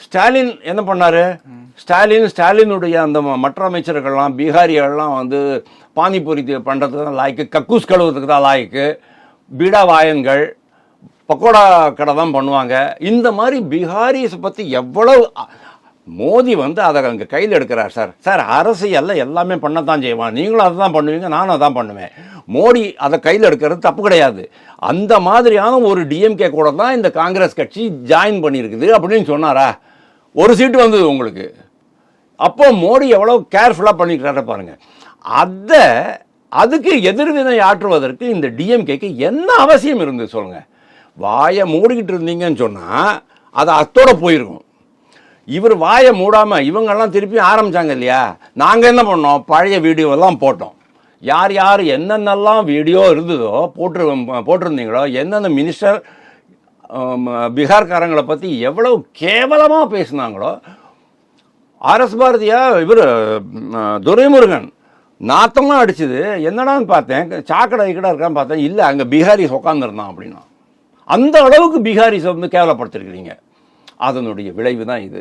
ஸ்டாலின் என்ன பண்ணார்? ஸ்டாலினுடைய அந்த மற்ற அமைச்சர்கள்லாம் பீகாரிகள்லாம் வந்து பானிபூரி பண்ணுறதுக்கு தான் லாய்க்கு, கக்கூஸ் கழுவுறதுக்கு தான் லாய்க்கு, பீடா வாயன்கள், பக்கோடா கடை தான் பண்ணுவாங்க. இந்த மாதிரி பீகாரிஸை பற்றி எவ்வளவு மோடி வந்து அதை அங்கே கையில் எடுக்கிறார். சார் அரசியலில் எல்லாமே பண்ணத்தான் செய்வான், நீங்களும் அதை தான் பண்ணுவீங்க, நானும் அதை தான் பண்ணுவேன். மோடி அதை கையில் எடுக்கிறது தப்பு கிடையாது. அந்த மாதிரியான ஒரு டிஎம்கே கூட தான் இந்த காங்கிரஸ் கட்சி ஜாயின் பண்ணியிருக்குது அப்படின்னு சொன்னாரா? ஒரு சீட்டு வந்தது உங்களுக்கு. அப்போ மோடி எவ்வளோ கேர்ஃபுல்லாக பண்ணிக்கிறார பாருங்கள். அதுக்கு எதிர்வினை ஆற்றுவதற்கு இந்த டிஎம்கேக்கு என்ன அவசியம் இருந்தது சொல்லுங்கள்? வாயை மூடிக்கிட்டு இருந்தீங்கன்னு சொன்னால் அது அத்தோட போயிருக்கும். இவர் வாயை மூடாமல் இவங்கெல்லாம் திருப்பி ஆரம்பித்தாங்க இல்லையா? நாங்கள் என்ன பண்ணோம்? பழைய வீடியோவெல்லாம் போட்டோம். யார் யார் என்னென்னலாம் வீடியோ இருந்ததோ போட்டிருந்தீங்களோ, எந்தெந்த மினிஸ்டர் பீகார்காரங்களை பற்றி எவ்வளோ கேவலமாக பேசினாங்களோ. ஆர்எஸ் பாரதியா இவர் துரைமுருகன் நாத்தமாக அடிச்சுது. என்னடான்னு பார்த்தேன், சாக்கடை கிட்ட இருக்கான்னு பார்த்தேன், இல்லை அங்கே பீகாரிஸ் உட்காந்துருந்தான் அப்படின்னா. அந்த அளவுக்கு பீகாரிஸை வந்து கேவலப்படுத்திருக்கிறீங்க. அதனுடைய விளைவு தான் இது.